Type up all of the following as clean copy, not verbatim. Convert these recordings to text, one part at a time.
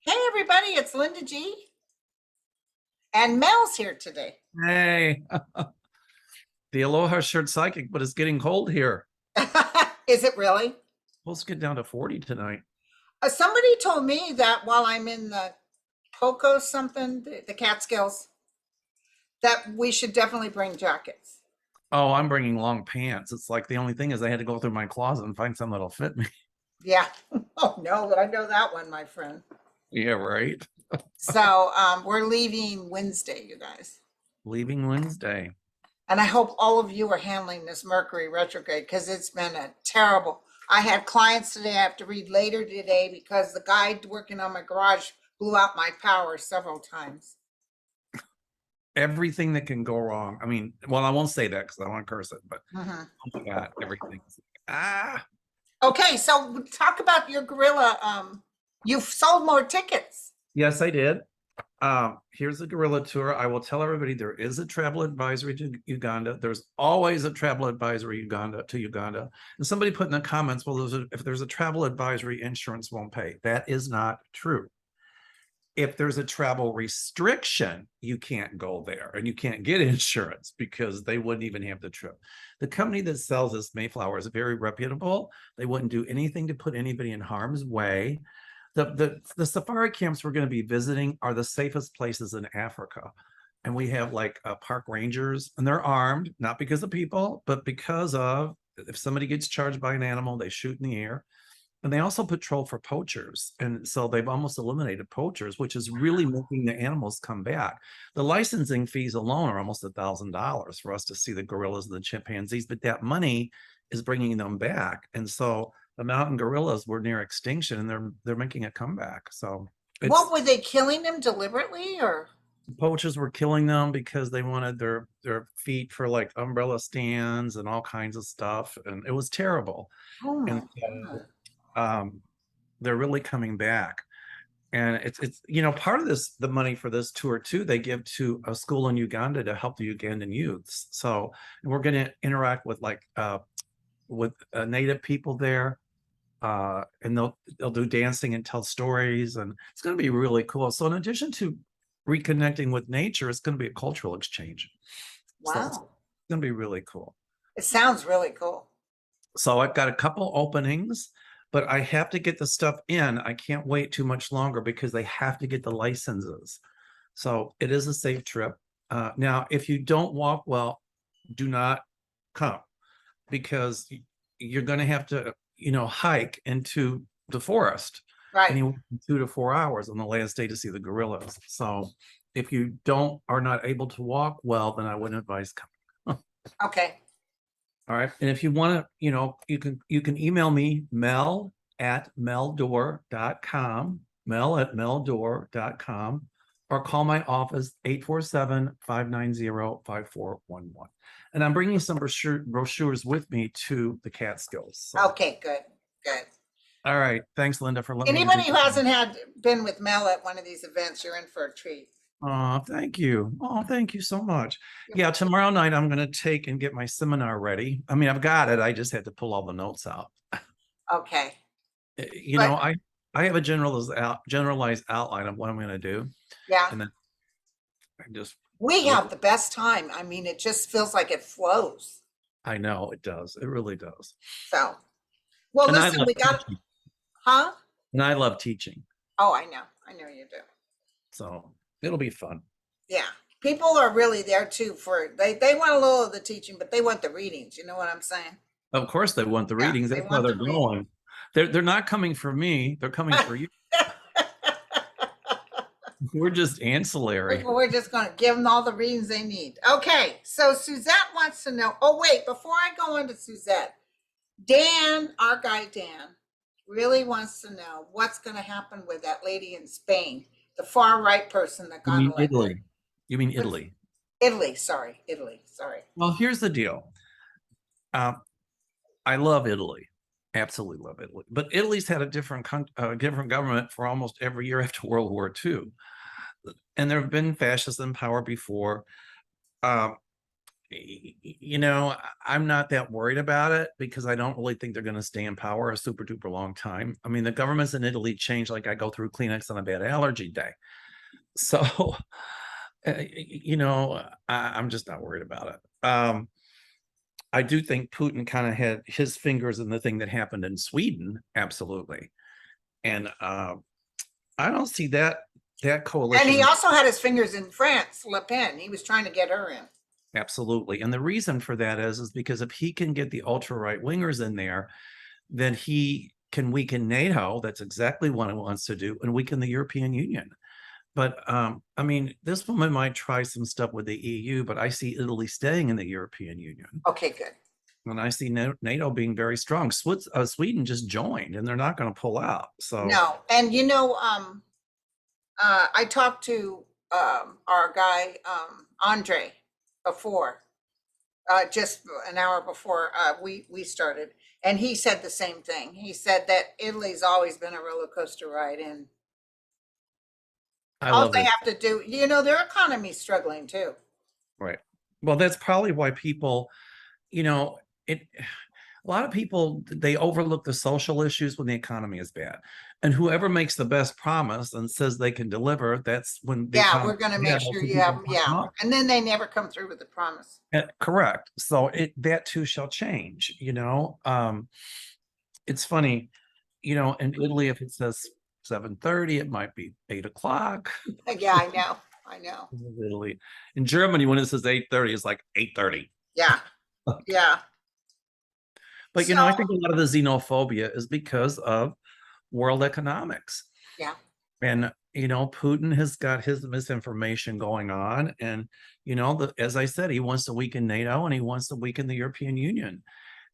Hey everybody, it's Linda G. And Mel's here today. Hey, the Aloha shirt psychic, but it's getting cold here. Is it really? Supposed to get down to 40 tonight. Somebody told me that while I'm in the Poco something, the Catskills, that we should definitely bring jackets. Oh, I'm bringing long pants. It's like the only thing is I had to go through my closet and find some that'll fit me. Yeah. Oh no, but I know that one, my friend. Yeah, right. So we're leaving Wednesday, you guys. Leaving Wednesday. And I hope all of you are handling this Mercury retrograde because it's been a terrible. I had clients today I have to read later today because the guy working on my garage blew out my power several times. Everything that can go wrong. I mean, well, I won't say that because I don't want to curse it, but Mhm. oh my God, everything. Ah, Okay, so talk about your gorilla. You've sold more tickets. yes, I did. Here's the gorilla tour. I will tell everybody there is a travel advisory to Uganda. There's always a travel advisory to Uganda. And somebody put in the comments, well, if there's a travel advisory, insurance won't pay. That is not true. If there's a travel restriction, you can't go there and you can't get insurance because they wouldn't even have the trip. The company that sells this Mayflower is very reputable. They wouldn't do anything to put anybody in harm's way. The safari camps we're going to be visiting are the safest places in Africa. And we have like park rangers, and they're armed, not because of people, but because of if somebody gets charged by an animal, they shoot in the air. And they also patrol for poachers. And so they've almost eliminated poachers, which is really making the animals come back. The licensing fees alone are almost $1,000 for us to see the gorillas and the chimpanzees, but that money is bringing them back. And so the mountain gorillas were near extinction and they're making a comeback. So What were they killing them deliberately or? poachers were killing them because they wanted their feet for like umbrella stands and all kinds of stuff. And it was terrible. Oh my And God. they're really coming back. And it's part of the money for this tour too, they give to a school in Uganda to help the Ugandan youths. So we're going to interact with native people there, and they'll do dancing and tell stories, and it's going to be really cool. So in addition to reconnecting with nature, it's going to be a cultural exchange. So it's Wow. going to be really cool. It sounds really cool. So I've got a couple openings, but I have to get the stuff in. I can't wait too much longer because they have to get the licenses. So it is a safe trip. Now, if you don't walk well, do not come because you're going to have to, hike into the forest Right. anywhere from 2 to 4 hours on the last day to see the gorillas. So if you are not able to walk well, then I wouldn't advise coming. Okay. All right. And if you want to, you can email me, mel@meldor.com, mel@meldor.com, or call my office 847-590-5411. And I'm bringing some brochures with me to the Catskills. So. Okay, good. Good. All right. Thanks, Linda, for letting me. Anybody who hasn't been with Mel at one of these events, you're in for a treat. Oh, thank you. Oh, thank you so much. Yeah, tomorrow night I'm going to take and get my seminar ready. I mean, I've got it. I just had to pull all the notes out. Okay. I have a generalized outline of what I'm going to do. Yeah. And then we have the best time. I mean, it just feels like it flows. I know it does. It really does. So, well, and listen, we got, huh? And I love teaching. Oh, I know. I know you do. So it'll be fun. Yeah. People are really there too they want a little of the teaching, but they want the readings. You know what I'm saying? Of course they want the readings. That's why they're going. They're not coming for me. They're coming for you. We're just ancillary. We're just going to give them all the readings they need. Okay. So Suzette wants to know. Oh, wait, before I go on to Suzette, Dan, our guy Dan, really wants to know what's going to happen with that lady in Spain, the far right person that got elected. Italy. You mean Italy? Italy. Sorry. Italy. Sorry. Well, here's the deal. I love Italy. Absolutely love Italy. But Italy's had a different government for almost every year after World War II. And there have been fascists in power before. you know, I'm not that worried about it because I don't really think they're going to stay in power a super duper long time. I mean, the governments in Italy change like I go through Kleenex on a bad allergy day. So, you know, I'm just not worried about it. I do think Putin kind of had his fingers in the thing that happened in Sweden, absolutely. And I don't see that And he coalition. also had his fingers in France, Le Pen. He was trying to get her in. Absolutely. And the reason for that is because if he can get the ultra right wingers in there, then he can weaken NATO. That's exactly what he wants to do, and weaken the European Union. But I mean, this woman might try some stuff with the EU, but I see Italy staying in the European Union. Okay, good. And I see NATO being very strong. Sweden just joined, and they're not going to pull out. So No, and you know, I talked to our guy Andre before, just an hour before we started, and he said the same thing. He said that Italy's always been a roller coaster ride, and I all love they it. have to do, you know, their economy's struggling too. Right. Well, that's probably why people, you know, it. A lot of people, they overlook the social issues when the economy is bad, and whoever makes the best promise and says they can deliver, that's when the Yeah, economy we're going to is make bad. That's sure when you have, people put them yeah, up. and then they never come through with the promise. Correct. So that too shall change. You know, it's funny. You know, in Italy, if it says 7:30, it might be 8 o'clock. Yeah, I know. I know. In Italy, in Germany, when it says 8:30, it's like 8:30. Yeah, yeah. But you So, know, I think a lot of the xenophobia is because of world economics. yeah, And you know, Putin has got his misinformation going on, and you know, as I said, he wants to weaken NATO and he wants to weaken the European Union.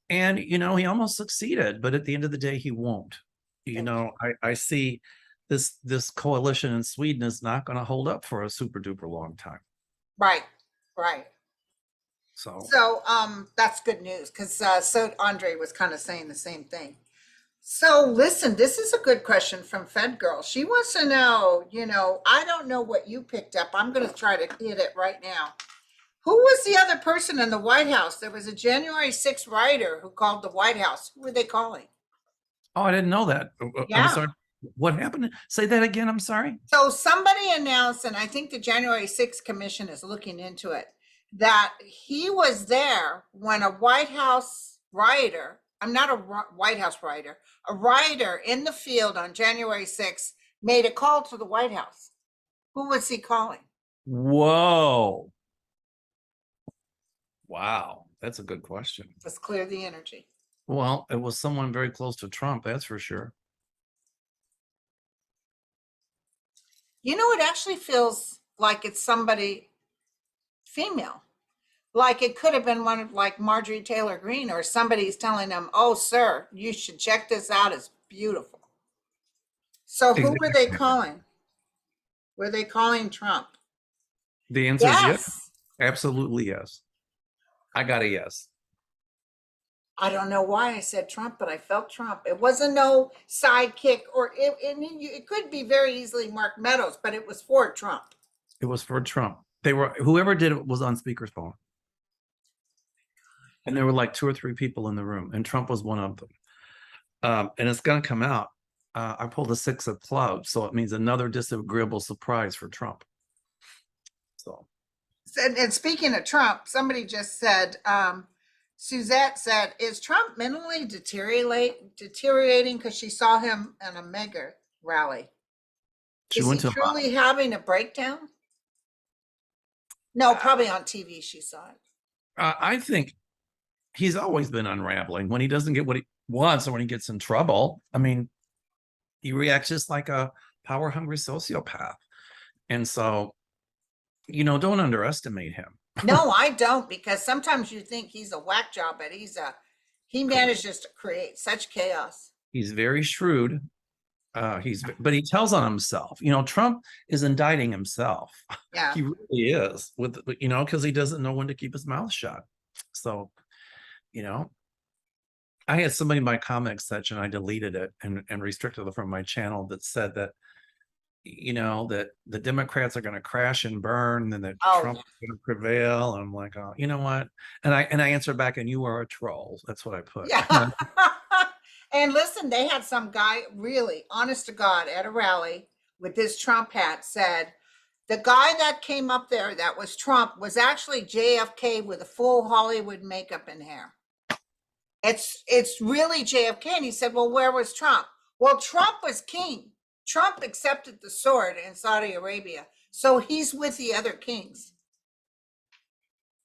And you know, he almost succeeded, but at the end of the day, he won't. You thank you. know, I see this coalition in Sweden is not going to hold up for a super duper long time. Right, right. So So, that's good news because so Andre was kind of saying the same thing. So, listen, this is a good question from Fed Girl. She wants to know, you know, I don't know what you picked up. I'm going to try to hit it right now. Who was the other person in the White House? There was a January 6th writer who called the White House. Who were they calling? oh, I didn't know that. I'm Yeah. sorry. What happened? Say that again. I'm sorry. So somebody announced, and I think the January 6th Commission is looking into it, that he was there when a White House rioter, I'm not a White House rioter, a rioter in the field on January 6th made a call to the White House. Who was he calling? Whoa. Wow. That's a good question. Let's clear the energy. Well, it was someone very close to Trump, that's for sure. You know, it actually feels like it's somebody female. Like it could have been one of like Marjorie Taylor Greene or somebody's telling them, oh, sir, you should check this out. It's beautiful. So who were they Exactly. calling? Were they calling Trump? The answer is yes. Yes. Absolutely yes. I got a yes. I don't know why I said Trump, but I felt Trump. It wasn't no sidekick, or it could be very easily Mark Meadows, but it was for Trump. It was for Trump. They were, whoever did it was on speakerphone. And there were like 2 or 3 people in the room, and Trump was one of them. And it's going to come out. I pulled a 6 of clubs, so it means another disagreeable surprise for Trump. So, And speaking of Trump, somebody just said, Suzette said, is Trump mentally deteriorating because she saw him in a mega rally? she Is he went to, truly having a breakdown? No, probably on TV she saw it. I think he's always been unraveling when he doesn't get what he wants or when he gets in trouble. I mean, he reacts just like a power hungry sociopath. And so, you know, don't underestimate him. No, I don't, because sometimes you think he's a whack job, but he manages to create such chaos. He's very shrewd. But he tells on himself. You know, Trump is indicting himself. Yeah. He really is, with, you know, because he doesn't know when to keep his mouth shut. So, you know, I had somebody in my comment section, I deleted it and restricted it from my channel, that said that that the Democrats are going to crash and burn, and that Oh, Trump is going to prevail. And I'm like, oh, you know what? And I answer back, and you are a troll. That's what I put. yeah. And listen, they had some guy, really, honest to God, at a rally with this Trump hat said, the guy that came up there that was Trump was actually JFK with a full Hollywood makeup and hair. It's really JFK. And he said, well, where was Trump? Well, Trump was king. Trump accepted the sword in Saudi Arabia. So he's with the other kings.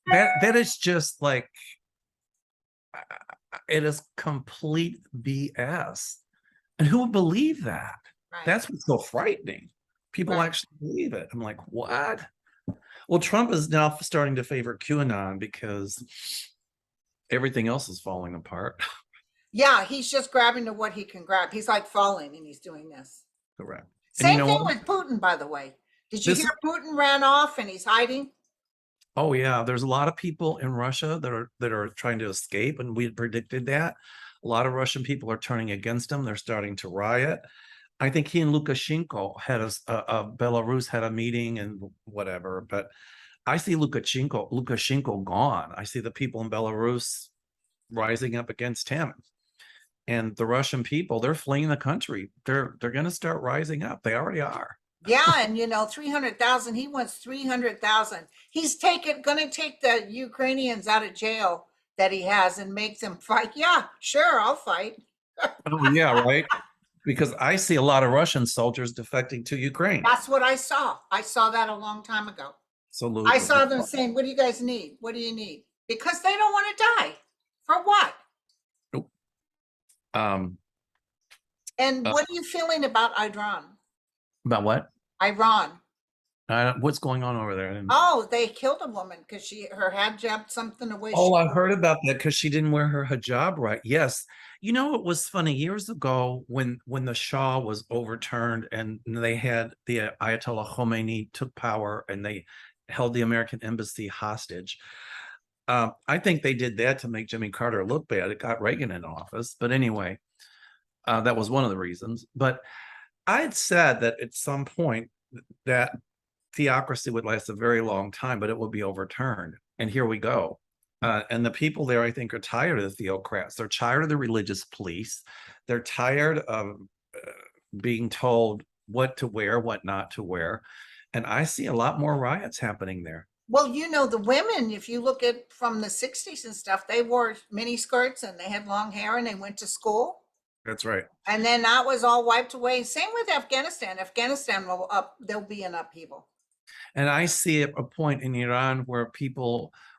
That is just like, it is complete BS. And who would believe that? Right. That's what's so frightening. People Right. actually believe it. I'm like, what? Well, Trump is now starting to favor QAnon because everything else is falling apart. Yeah, he's just grabbing to what he can grab. He's like falling and he's doing this. Correct. And Same thing with Putin, by the way. Did you This hear Putin ran off and he's hiding? Oh yeah, there's a lot of people in Russia that are trying to escape, and we had predicted that. A lot of Russian people are turning against him. They're starting to riot. I think he and Lukashenko had Belarus had a meeting and whatever, but I see Lukashenko gone. I see the people in Belarus rising up against him. And the Russian people, they're fleeing the country. They're going to start rising up. They already are. Yeah, and 300,000, he wants 300,000. He's gonna take the Ukrainians out of jail that he has and make them fight. Yeah, sure, I'll fight. Oh yeah, right. Because I see a lot of Russian soldiers defecting to Ukraine. That's what I saw. I saw that a long time ago. Absolutely. I saw them saying, what do you guys need? What do you need? Because they don't want to die. For what? Nope. And what are you feeling about Iran? About what? Iran. What's going on over there? Oh, they killed a woman because her hijab something away. Oh, I heard about that because she didn't wear her hijab right. Yes. It was funny years ago when the Shah was overturned and they had the Ayatollah Khomeini took power and they held the American embassy hostage. I think they did that to make Jimmy Carter look bad. It got Reagan in office. But anyway, that was one of the reasons. But I had said that at some point that theocracy would last a very long time, but it will be overturned. And here we go. And the people there, I think, are tired of the theocrats. They're tired of the religious police. They're tired of being told what to wear, what not to wear. And I see a lot more riots happening there. Well, the women, if you look at from the 60s and stuff, they wore mini skirts and they had long hair and they went to school. That's right. And then that was all wiped away. Same with Afghanistan. Afghanistan there'll be an upheaval. And I see a point in Iran where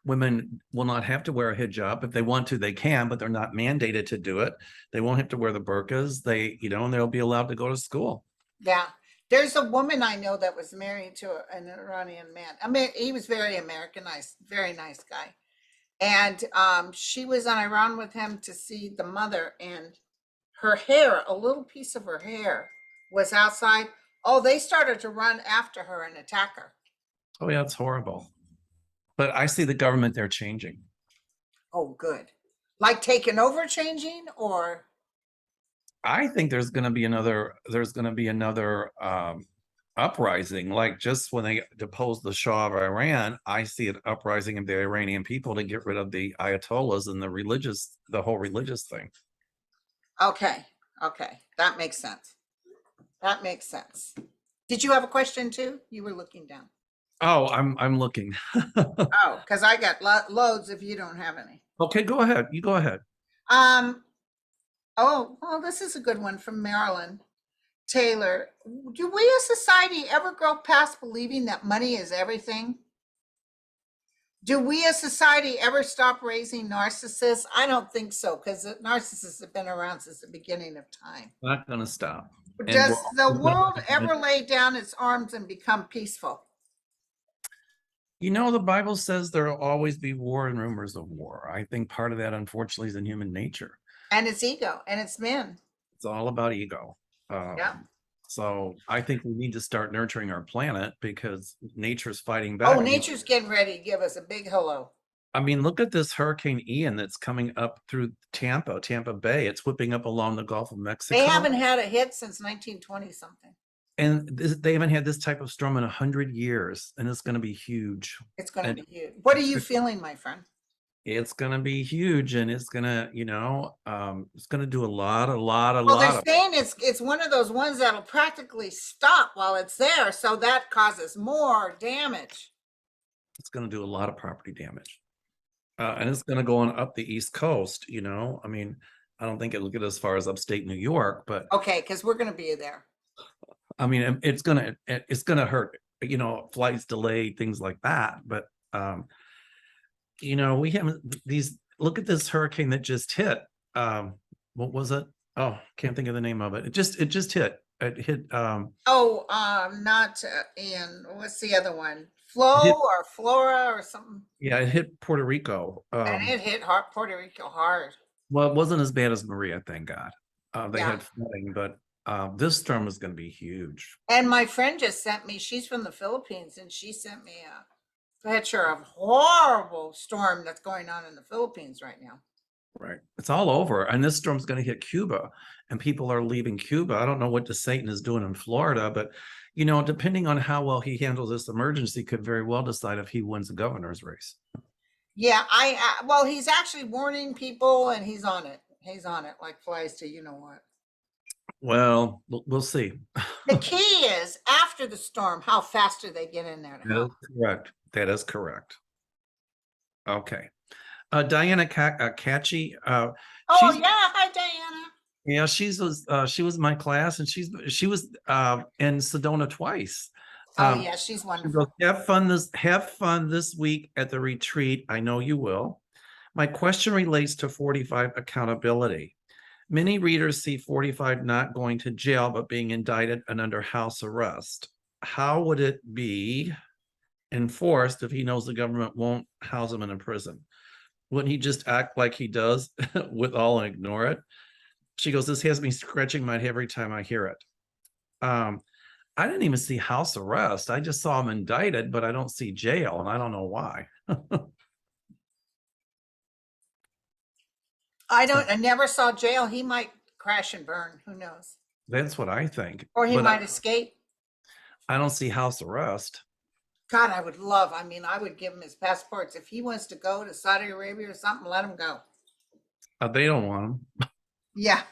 women will not have to wear a hijab. If they want to, they can, but they're not mandated to do it. They won't have to wear the burqas. And they'll be allowed to go to school. Yeah. There's a woman I know that was married to an Iranian man. I mean, he was very Americanized, very nice guy. And she was in Iran with him to see the mother, and her hair, a little piece of her hair was outside. Oh, they started to run after her and attack her. Oh, yeah, it's horrible. But I see the government there changing. Oh, good. Like taking over, changing, or? I think there's going to be another uprising. Like just when they deposed the Shah of Iran, I see an uprising of the Iranian people to get rid of the Ayatollahs and the whole religious thing. Okay. That makes sense. Did you have a question too? You were looking down. Oh, I'm looking. Oh, because I got loads if you don't have any. Okay, go ahead. You go ahead. Oh, well, this is a good one from Marilyn Taylor. Do we as society ever grow past believing that money is everything? Do we as society ever stop raising narcissists? I don't think so, because narcissists have been around since the beginning of time. Not going to stop. Does the world ever lay down its arms and become peaceful? The Bible says there will always be war and rumors of war. I think part of that, unfortunately, is in human nature. And it's ego, and it's men. It's all about ego. Yeah. So I think we need to start nurturing our planet because nature's fighting back. Oh, nature's getting ready to give us a big hello. I mean, look at this Hurricane Ian that's coming up through Tampa Bay. It's whipping up along the Gulf of Mexico. They haven't had a hit since 1920 something. And they haven't had this type of storm in 100 years, and it's going to be huge. It's going to And be huge. What are you feeling, my friend? it's going to be huge, and it's going to, it's going to do a lot Well, they're of. saying it's one of those ones that'll practically stop while it's there, so that causes more damage. It's going to do a lot of property damage, and it's going to go on up the East Coast. I mean, I don't think it'll get as far as upstate New York, but Okay, because we're going to be there. I mean, it's gonna hurt. Flights delayed, things like that. But we haven't these. Look at this hurricane that just hit. What was it? Oh, can't think of the name of it. It just hit. It hit. Oh, not Ian. What's the other one? Flo Hit, or Flora or something. yeah, it hit Puerto Rico. And it hit Puerto Rico hard. Well, it wasn't as bad as Maria, thank God. They Yeah. had flooding, but this storm is going to be huge. And my friend just sent me, she's from the Philippines, and she sent me a picture of horrible storm that's going on in the Philippines right now. Right. It's all over. And this storm's going to hit Cuba, and people are leaving Cuba. I don't know what the Satan is doing in Florida, but depending on how well he handles this emergency, could very well decide if he wins the governor's race. Yeah, well, he's actually warning people, and he's on it. He's on it like flies to you know what. Well, we'll see. The key is after the storm, how fast do they get in there to help? Correct. That is correct. Okay. Diana Catchy. Oh yeah, hi Diana. Yeah, she was in my class, and she was in Sedona twice. Oh yeah, she's wonderful. Have fun this week at the retreat. I know you will. My question relates to 45 accountability. Many readers see 45 not going to jail, but being indicted and under house arrest. How would it be enforced if he knows the government won't house him in a prison? Wouldn't he just act like he does with all and ignore it? She goes, this has me scratching my head every time I hear it. I didn't even see house arrest. I just saw him indicted, but I don't see jail, and I don't know why. I never saw jail. He might crash and burn. Who knows? That's what I think. Or he might escape. I don't see house arrest. God, I would give him his passports. If he wants to go to Saudi Arabia or something, let him go. They don't want him. Yeah.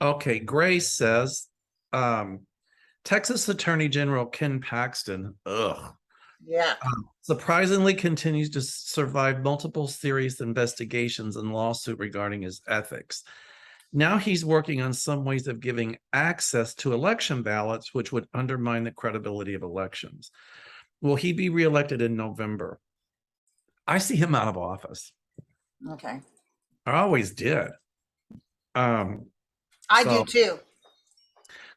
Okay, Grace says, Texas Attorney General Ken Paxton, yeah, surprisingly continues to survive multiple serious investigations and lawsuit regarding his ethics. Now he's working on some ways of giving access to election ballots, which would undermine the credibility of elections. Will he be reelected in November? I see him out of office. Okay. I always did. I do too.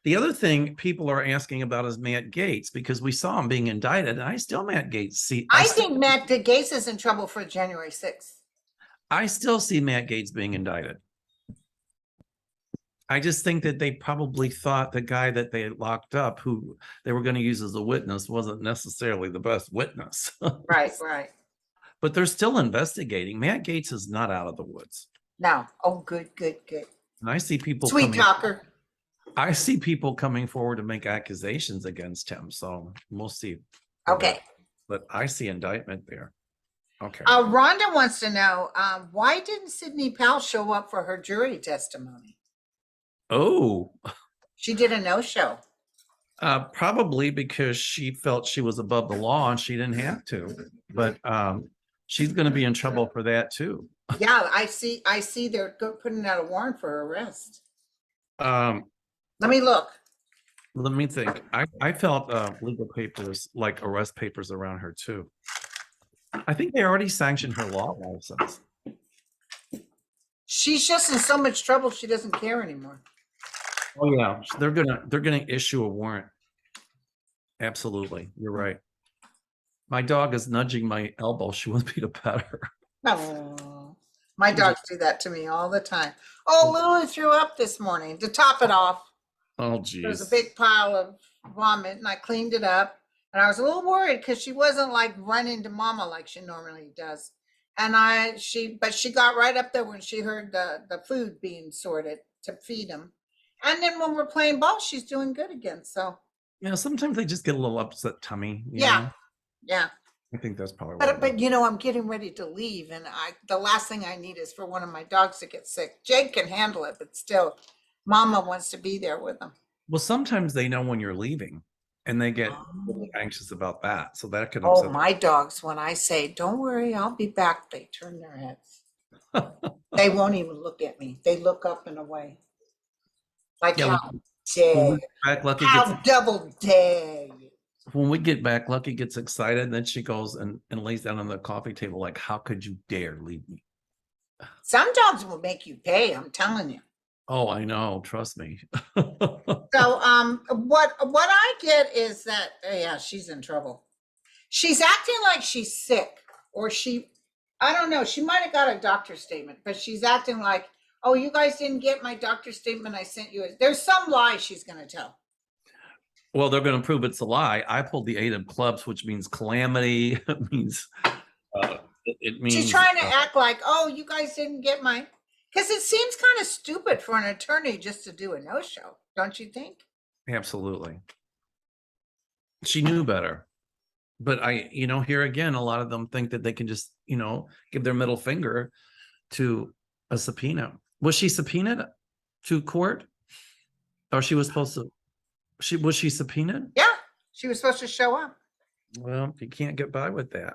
The other thing people are asking about is Matt Gaetz, because we saw him being indicted, and I still Matt Gaetz I think Matt Gaetz is in trouble for January 6th. I still see Matt Gaetz being indicted. I just think that they probably thought the guy that they had locked up, who they were going to use as a witness, wasn't necessarily the best witness. Right. But they're still investigating. Matt Gaetz is not out of the woods. No. Oh, good. And I see people Sweet talker. I see people coming forward to make accusations against him. So we'll see. Okay. But I see indictment there. Okay. Rhonda wants to know, why didn't Sidney Powell show up for her jury testimony? Oh. She did a no-show. Probably because she felt she was above the law and she didn't have to. But she's going to be in trouble for that too. Yeah, I see they're putting out a warrant for her arrest. Let me look. Let me think. I felt legal papers, like arrest papers, around her too. I think they already sanctioned her law license. She's just in so much trouble she doesn't care anymore. Oh yeah, they're gonna issue a warrant. Absolutely, you're right. My dog is nudging my elbow. She wants me to pet her. Oh, my dogs do that to me all the time. Oh, Lulu threw up this morning. To top it off, oh geez, there was a big pile of vomit, and I cleaned it up. And I was a little worried because she wasn't like running to mama like she normally does. And she got right up there when she heard the food being sorted to feed him. And then when we're playing ball, she's doing good again. So You know, sometimes they just get a little upset tummy, you yeah, know? yeah. I think that's probably what it But is. you know, I'm getting ready to leave, and the last thing I need is for one of my dogs to get sick. Jake can handle it, but still, Mama wants to be there with him. Well, sometimes they know when you're leaving and they get a little Oh. anxious about that. So that could Oh, upset my dogs, when I say, "Don't worry, I'll be back," they turn their heads. They won't even look at me. They look up and away. Like, Yeah, how when dare, we get back, how double dare you? when we get back, Lucky gets excited, and then she goes and lays down on the coffee table like, how could you dare leave me? Some dogs will make you pay, I'm telling you. Oh, I know, trust me. So, what I get is that, yeah, she's in trouble. She's acting like she's sick, or I don't know, she might have got a doctor's statement, but she's acting like, oh, you guys didn't get my doctor's statement I sent you. There's some lie she's going to tell. Well, they're going to prove it's a lie. I pulled the 8 of clubs, which means calamity. It means it means She's trying to act like, oh, you guys didn't get my, because it seems kind of stupid for an attorney just to do a no-show, don't you think? absolutely. She knew better. But here again, a lot of them think that they can just, give their middle finger to a subpoena. Was she subpoenaed to court? Or she was supposed to, was she subpoenaed? Yeah, she was supposed to show up. Well, you can't get by with that.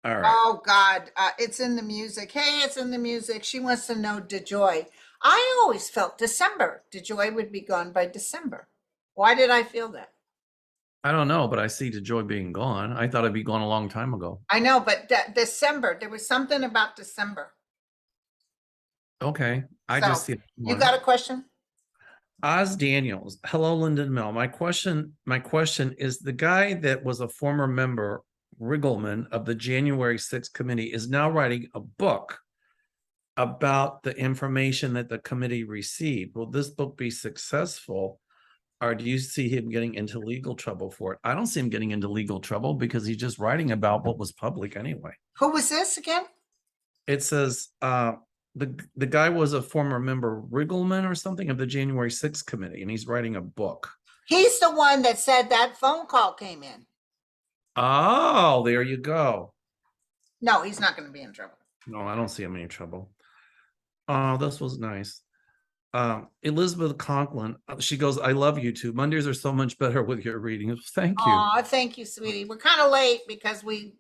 All right. Oh God, it's in the music. Hey, it's in the music. She wants to know DeJoy. I always felt December. DeJoy would be gone by December. Why did I feel that? I don't know, but I see DeJoy being gone. I thought it'd be gone a long time ago. I know, but December, there was something about December. Okay. I So, just see you got a question? Oz Daniels. Hello, Linda and Mel. My question is, the guy that was a former member, Riggleman, of the January 6th committee is now writing a book about the information that the committee received. Will this book be successful, or do you see him getting into legal trouble for it? I don't see him getting into legal trouble because he's just writing about what was public anyway. Who was this again? It says the guy was a former member, Riggleman or something, of the January 6th committee, and he's writing a book. He's the one that said that phone call came in. Oh, there you go. No, he's not going to be in trouble. No, I don't see him in trouble. Oh, this was nice. Elizabeth Conklin, she goes, I love you too. Mondays are so much better with your readings. Thank you. Oh, thank you, sweetie. We're kind of late because we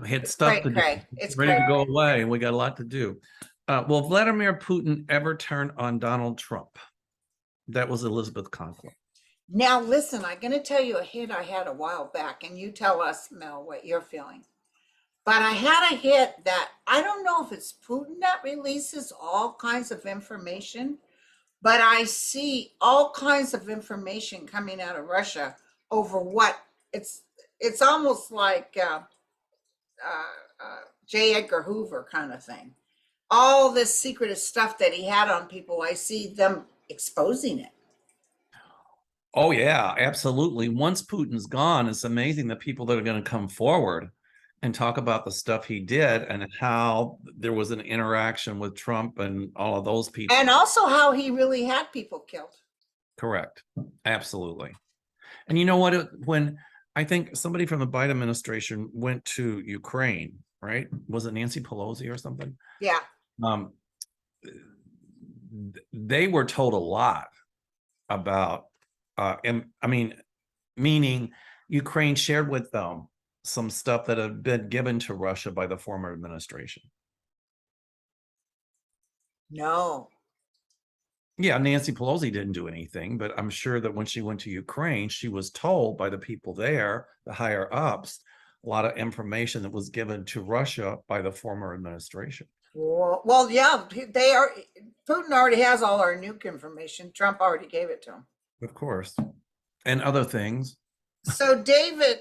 had stuff to do. It's ready to go away, and we got a lot to do. Will Vladimir Putin ever turn on Donald Trump? That was Elizabeth Conklin. Now, listen, I'm going to tell you a hit I had a while back, and you tell us, Mel, what you're feeling. But I had a hit that I don't know if it's Putin that releases all kinds of information, but I see all kinds of information coming out of Russia over what it's almost like J. Edgar Hoover kind of thing. All this secretive stuff that he had on people, I see them exposing it. Oh, yeah, absolutely. Once Putin's gone, it's amazing the people that are going to come forward and talk about the stuff he did and how there was an interaction with Trump and all of those people. And also how he really had people killed. Correct. Absolutely. And you know what? When I think somebody from the Biden administration went to Ukraine, right? Was it Nancy Pelosi or something? Yeah. They were told a lot about, meaning Ukraine shared with them some stuff that had been given to Russia by the former administration. No. Yeah, Nancy Pelosi didn't do anything, but I'm sure that when she went to Ukraine, she was told by the people there, the higher ups, a lot of information that was given to Russia by the former administration. Well, yeah, Putin already has all our nuke information. Trump already gave it to him. Of course. And other things. So David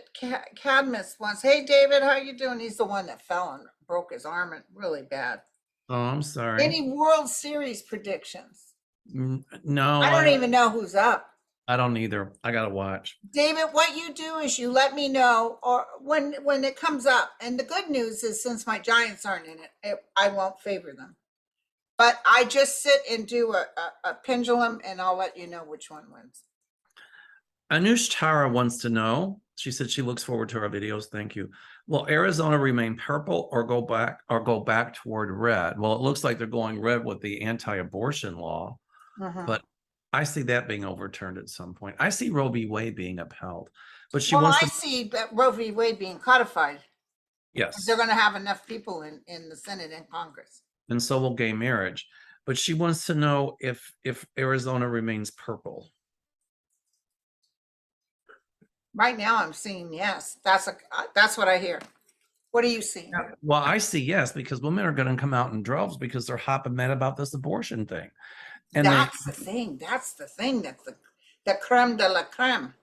Cadmus wants, hey, David, how you doing? He's the one that fell and broke his arm really bad. Oh, I'm sorry. Any World Series predictions? No. I don't even know who's up. I don't either. I got to watch. David, what you do is you let me know or when it comes up. And the good news is since my Giants aren't in it, I won't favor them. But I just sit and do a pendulum, and I'll let you know which one wins. Anush Tara wants to know. She said she looks forward to our videos. Thank you. Will Arizona remain purple or go back toward red? Well, it looks like they're going red with the anti-abortion law, but I see that being overturned at some point. I see Roe v. Wade being upheld, but she wants I see Roe v. Wade being codified. Yes, they're going to have enough people in the Senate and Congress. And so will gay marriage. But she wants to know if Arizona remains purple. Right now, I'm seeing yes. That's what I hear. What do you see? Well, I see yes, because women are going to come out in droves because they're hopping mad about this abortion thing. And that's the thing. That's the thing. That's the creme de la creme.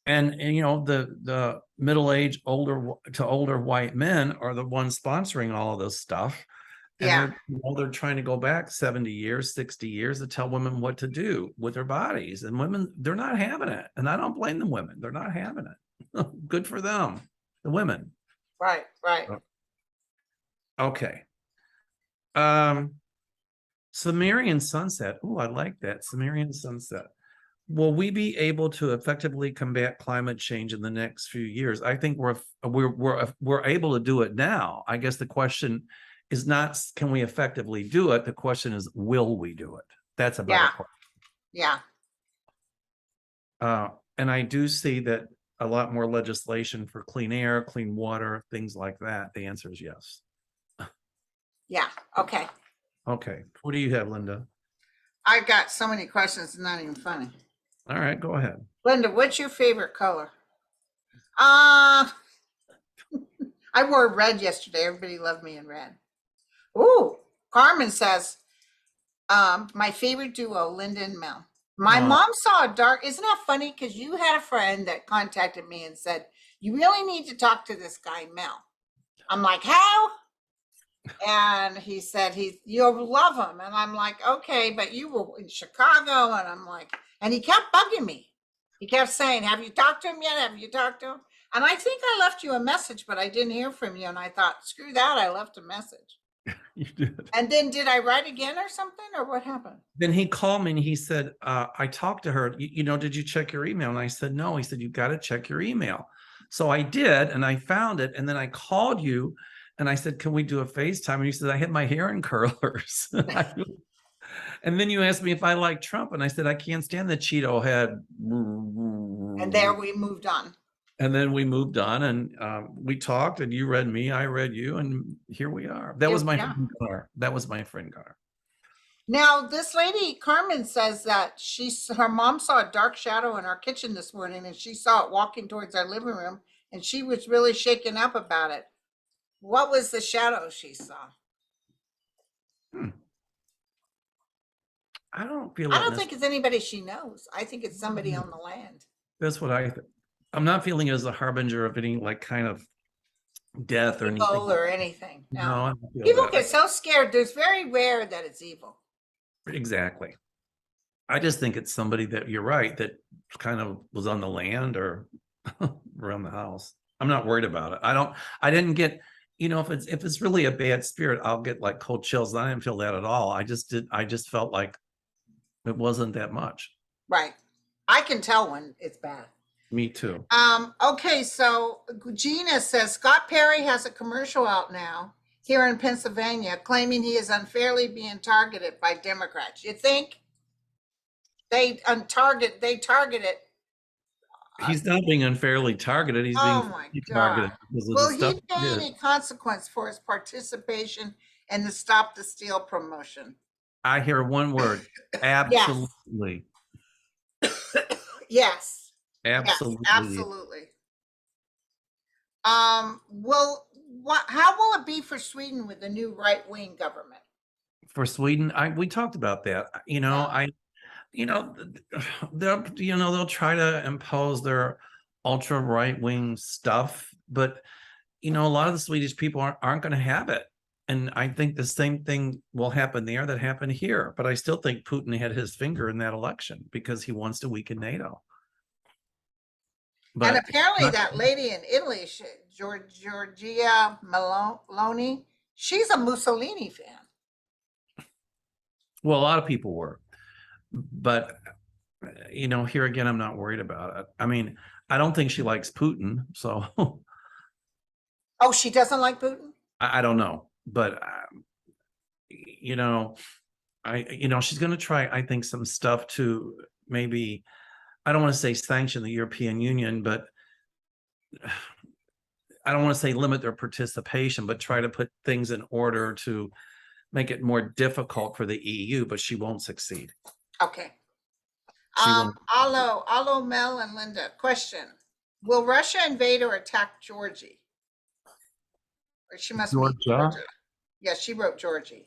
And you know, the middle-aged, older white men are the ones sponsoring all of this stuff. And they're trying to go back 70 years, 60 years to tell women what to do with their bodies. And women, they're not having it. And I don't blame the women. They're not having it. Good for them, the women. Right. Okay. Sumerian sunset. Oh, I like that. Sumerian sunset. Will we be able to effectively combat climate change in the next few years? I think we're able to do it now. I guess the question is not, can we effectively do it? The question is, will we do it? That's a better question. Yeah. And I do see that a lot more legislation for clean air, clean water, things like that. The answer is yes. Yeah. Okay. Okay. What do you have, Linda? I got so many questions, it's not even funny. All right, go ahead. Linda, what's your favorite color? I wore red yesterday. Everybody loved me in red. Ooh, Carmen says, my favorite duo, Linda and Mel. My mom saw a dark, isn't that funny? Because you had a friend that contacted me and said, you really need to talk to this guy, Mel. I'm like, how? And he said, you'll love him. And I'm like, okay, but you were in Chicago. And I'm like, and he kept bugging me. He kept saying, have you talked to him yet? Have you talked to him? And I think I left you a message, but I didn't hear from you. And I thought, screw that, I left a message. You did. And then did I write again or something, or what happened? Then he called me and he said, I talked to her, you know, did you check your email? And I said, no. He said, you've got to check your email. So I did, and I found it. And then I called you and I said, can we do a FaceTime? And you said, I had my hair in curlers. And then you asked me if I like Trump. And I said, I can't stand the Cheeto head. And there we moved on. And then we moved on, and we talked, and you read me, I read you, and here we are. That was my friend Gar. That was my friend Gar. Now, this lady, Carmen, says that her mom saw a dark shadow in our kitchen this morning, and she saw it walking towards our living room, and she was really shaken up about it. What was the shadow she saw? I don't feel. I don't think it's anybody she knows. I think it's somebody on the land. That's what I think. I'm not feeling it as a harbinger of any like kind of death or anything. Evil or anything. No. No, People get so scared. There's very rare that it's evil. Exactly. I just think it's somebody that, you're right, that kind of was on the land or around the house. I'm not worried about it. I didn't get, you know, if it's really a bad spirit, I'll get like cold chills. I didn't feel that at all. I just felt like it wasn't that much. Right. I can tell when it's bad. Me too. Okay, so Gina says Scott Perry has a commercial out now here in Pennsylvania claiming he is unfairly being targeted by Democrats. You think they target it? He's not being unfairly targeted. He's being targeted. Will he pay any consequence for his participation in the Stop the Steal promotion? I hear one word. Absolutely. Yes. Absolutely. Yes, absolutely. How will it be for Sweden with the new right-wing government? For Sweden, we talked about that. You know, they'll try to impose their ultra right-wing stuff, but you know, a lot of the Swedish people aren't going to have it. And I think the same thing will happen there that happened here. But I still think Putin had his finger in that election because he wants to weaken NATO. But and apparently that lady in Italy, Giorgia Meloni, she's a Mussolini fan. Well, a lot of people were, but here again, I'm not worried about it. I mean, I don't think she likes Putin, so Oh, she doesn't like Putin? I don't know, but you know, she's going to try, I think, some stuff to maybe, I don't want to say sanction the European Union, but I don't want to say limit their participation, but try to put things in order to make it more difficult for the EU, but she won't succeed. Okay. She won't. Allo, Mel and Linda. Question: will Russia invade or attack Georgie? Or she must mean Georgia. Georgia. Yeah, she wrote Georgie.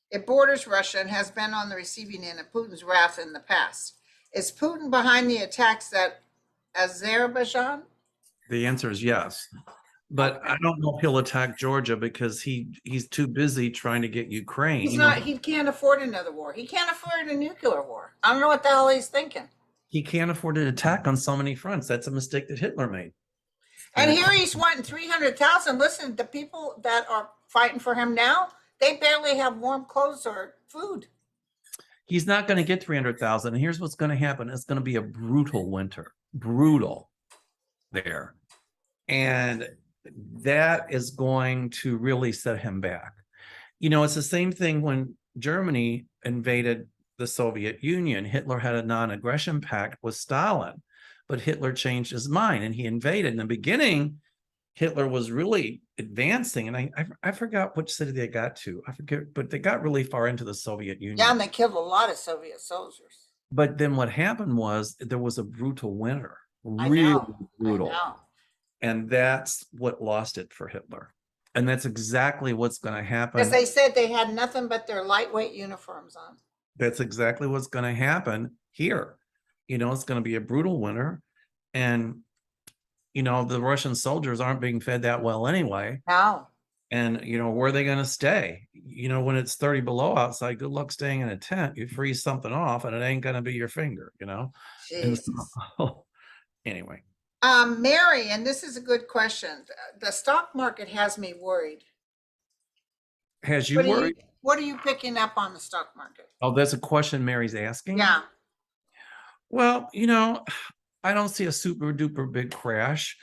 It borders Russia and has been on the receiving end of Putin's wrath in the past. Is Putin behind the attacks at Azerbaijan? The answer is yes. But I don't know if he'll attack Georgia because he's too busy trying to get Ukraine. He's not, he can't afford another war. He can't afford a nuclear war. I don't know what the hell he's thinking. He can't afford an attack on so many fronts. That's a mistake that Hitler made. And here he's wanting 300,000. Listen, the people that are fighting for him now, they barely have warm clothes or food. He's not going to get 300,000. And here's what's going to happen. It's going to be a brutal winter. Brutal there. And that is going to really set him back. It's the same thing when Germany invaded the Soviet Union. Hitler had a non-aggression pact with Stalin, but Hitler changed his mind and he invaded. In the beginning, Hitler was really advancing, and I forgot which city they got to. I forget, but they got really far into the Soviet Union. Yeah, and they killed a lot of Soviet soldiers. But then what happened was there was a brutal winter, really brutal. And that's what lost it for Hitler. And that's exactly what's going to happen. Because they said they had nothing but their lightweight uniforms on. That's exactly what's going to happen here. It's going to be a brutal winter. And, the Russian soldiers aren't being fed that well anyway. No. And, where are they going to stay? When it's 30 below outside, good luck staying in a tent. You freeze something off and it ain't going to be your finger, So, anyway. Mary, and this is a good question. The stock market has me worried. Has you worried? What are you picking up on the stock market? Oh, that's a question Mary's asking? Yeah. Well, I don't see a super duper big crash.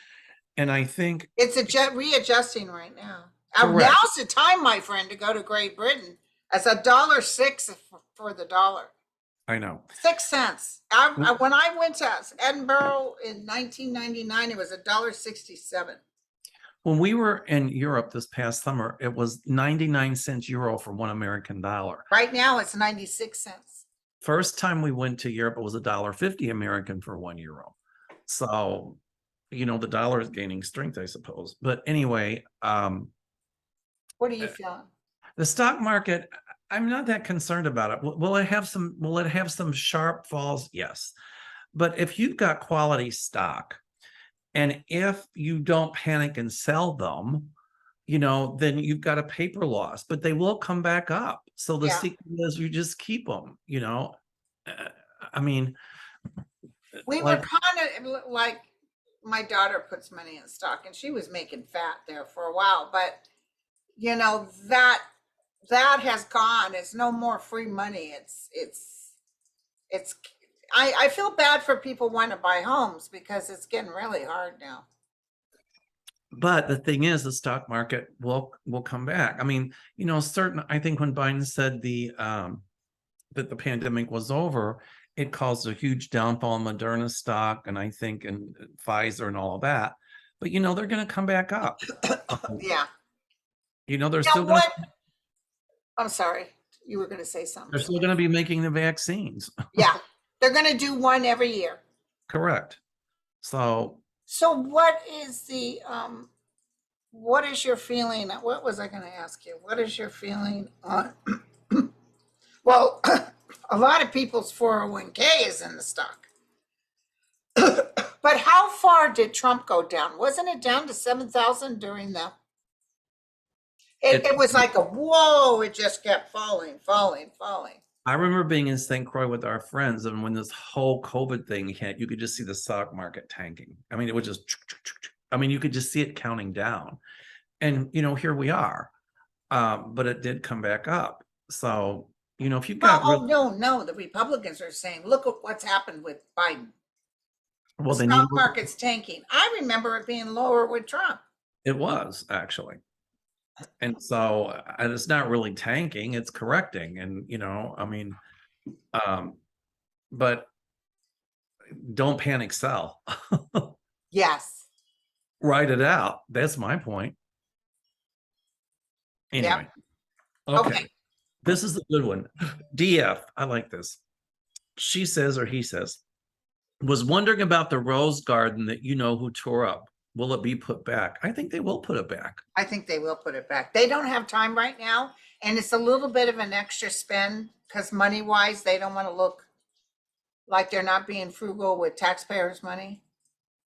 And I think it's readjusting right now. Now's the time, my friend, to go to Great Britain. It's $1.06 for the dollar. I know. 6 cents. When I went to Edinburgh in 1999, it was $1.67. When we were in Europe this past summer, it was 99 cents euro for $1 American. Right now, it's 96 cents. First time we went to Europe, it was $1.50 American for €1. So, the dollar is gaining strength, I suppose. But anyway, what are you feeling? The stock market, I'm not that concerned about it. Will it have some sharp falls? Yes. But if you've got quality stock, and if you don't panic and sell them, then you've got a paper loss, but they will come back up. So the secret is you just keep them, I mean, we were kind of like, my daughter puts money in stock and she was making fat there for a while, but that has gone. It's no more free money. I feel bad for people wanting to buy homes because it's getting really hard now. But the thing is, the stock market will come back. I mean, I think when Biden said that the pandemic was over, it caused a huge downfall in Moderna stock, and I think in Pfizer and all of that. But they're going to come back up. Yeah. They're still going to. I'm sorry, you were going to say something. They're still going to be making the vaccines. Yeah, they're going to do one every year. Correct. So what is your feeling? What was I going to ask you? What is your feeling on? Well, a lot of people's 401k is in the stock. But how far did Trump go down? Wasn't it down to 7,000 during the? It was like a whoa, it just kept falling. I remember being in St. Croix with our friends, and when this whole COVID thing hit, you could just see the stock market tanking. I mean, it was just, you could just see it counting down. And, here we are. But it did come back up. So, You know, if you've Well, got oh, no, the Republicans are saying, look at what's happened with Biden. The well, they need stock to look. market's tanking. I remember it being lower with Trump. It was actually. And so, and it's not really tanking, it's correcting. And, you know, I mean, um, but don't panic sell. Yes. Write it out. That's my point. Yep. Anyway, okay. Okay. This is a good one. DF, I like this. She says, or he says, was wondering about the rose garden that you know who tore up. Will it be put back? I think they will put it back. I think they will put it back. They don't have time right now. And it's a little bit of an extra spend because money wise, they don't want to look like they're not being frugal with taxpayers' money.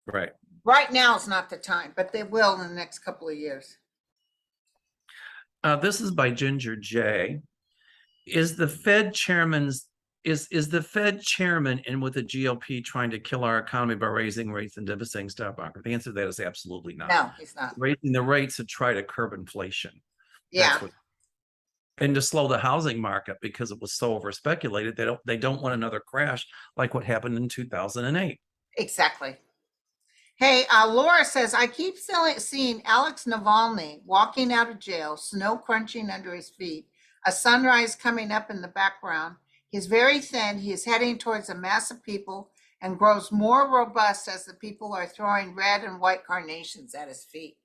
Right. Right now is not the time, but they will in the next couple of years. This is by Ginger J. Is the Fed chairman's is the Fed chairman in with the GOP trying to kill our economy by raising rates and devastating stock market? The answer to that is absolutely not. No, he's not. Raising the rates to try to curb inflation. Yeah. That's what, and to slow the housing market because it was so over speculated. They don't want another crash like what happened in 2008. Exactly. Hey, Laura says, I keep seeing Alex Navalny walking out of jail, snow crunching under his feet, a sunrise coming up in the background. He's very thin. He is heading towards a mass of people and grows more robust as the people are throwing red and white carnations at his feet.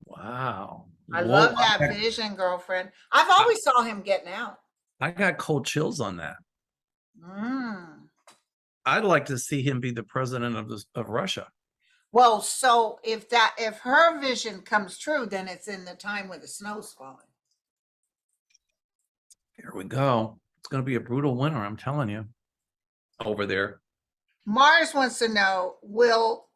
Wow. I Whoa, love that vision, girlfriend. I've always saw him getting out. I got cold chills on that. Mm. I'd like to see him be the president of Russia. Well, so if her vision comes true, then it's in the time when the snow's falling. Here we go. It's going to be a brutal winter, I'm telling you, over there. Mars wants to know, will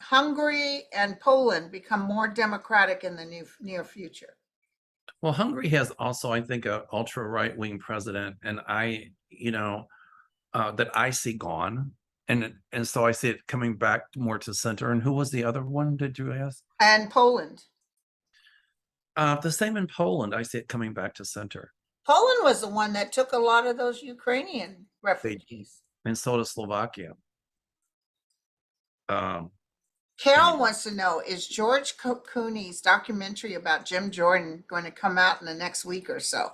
Hungary and Poland become more democratic in the near future? Well, Hungary has also, I think, a ultra right-wing president, and that I see gone. And so I see it coming back more to center. And who was the other one, did you ask? And Poland. The same in Poland. I see it coming back to center. Poland was the one that took a lot of those Ukrainian refugees. And so does Slovakia. Carol wants to know, is George Clooney's documentary about Jim Jordan going to come out in the next week or so?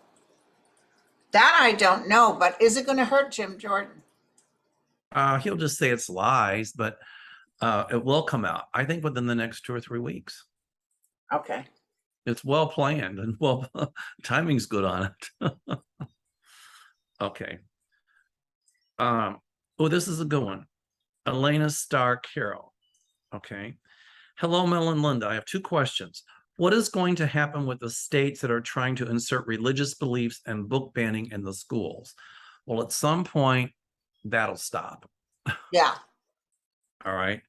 That I don't know, but is it going to hurt Jim Jordan? He'll just say it's lies, but it will come out, I think, within the next 2 or 3 weeks. Okay. It's well planned and well, timing's good on it. Okay. Oh, this is a good one. Elena Star Carroll. Okay. Hello, Mel and Linda. I have 2 questions. What is going to happen with the states that are trying to insert religious beliefs and book banning in the schools? Well, at some point, that'll stop. Yeah. All right.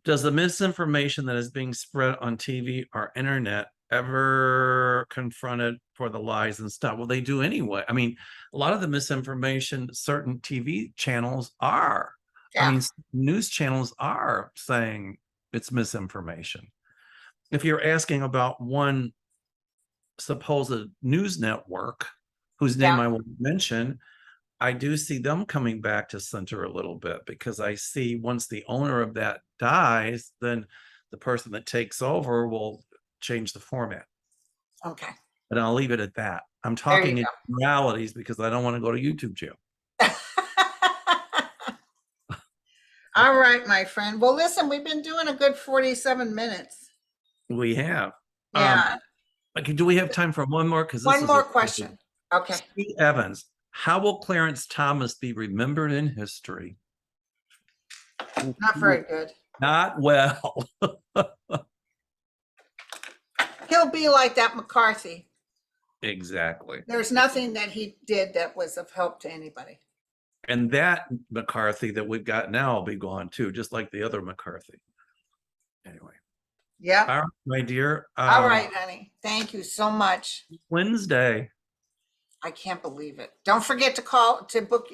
Does the misinformation that is being spread on TV or internet ever confronted for the lies and stuff? Well, they do anyway. I mean, a lot of the misinformation, certain TV channels are. Yeah. I mean, news channels are saying it's misinformation. If you're asking about one supposed news network, whose name I won't mention, I do see them coming back to center a little bit, because I see once the owner of that dies, then the person that takes over will change the format. Okay. But I'll leave it at that. I'm talking in realities because I don't want to go to YouTube jail. All right, my friend. Well, listen, we've been doing a good 47 minutes. We have. Yeah. Okay, do we have time for one more? Because one more question. Okay. Steve Evans. How will Clarence Thomas be remembered in history? Not very good. Not well. He'll be like that McCarthy. Exactly. There's nothing that he did that was of help to anybody. And that McCarthy that we've got now will be gone too, just like the other McCarthy. Anyway. Yeah. All right, my dear. All right, honey. Thank you so much. Wednesday. I can't believe it. Don't forget to call, to book,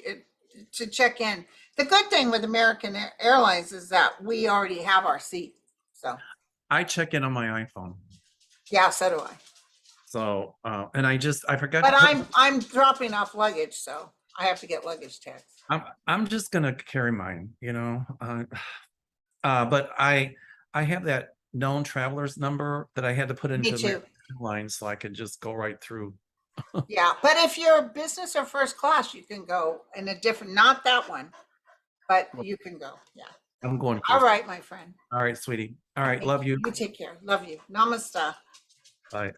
to check in. The good thing with American Airlines is that we already have our seat. So I check in on my iPhone. yeah, so do I. So, and I forgot But to put, I'm dropping off luggage, so I have to get luggage tax. I'm just gonna carry mine, you know. But I have that known travelers number that I had to put Me into too. line so I could just go right through. Yeah, but if you're business or first class, you can go in a different, not that one, but you can go. Yeah. I'm going All first. right, my friend. All right, sweetie. All right, Thank love you. You take care. Love you. Namaste. Bye.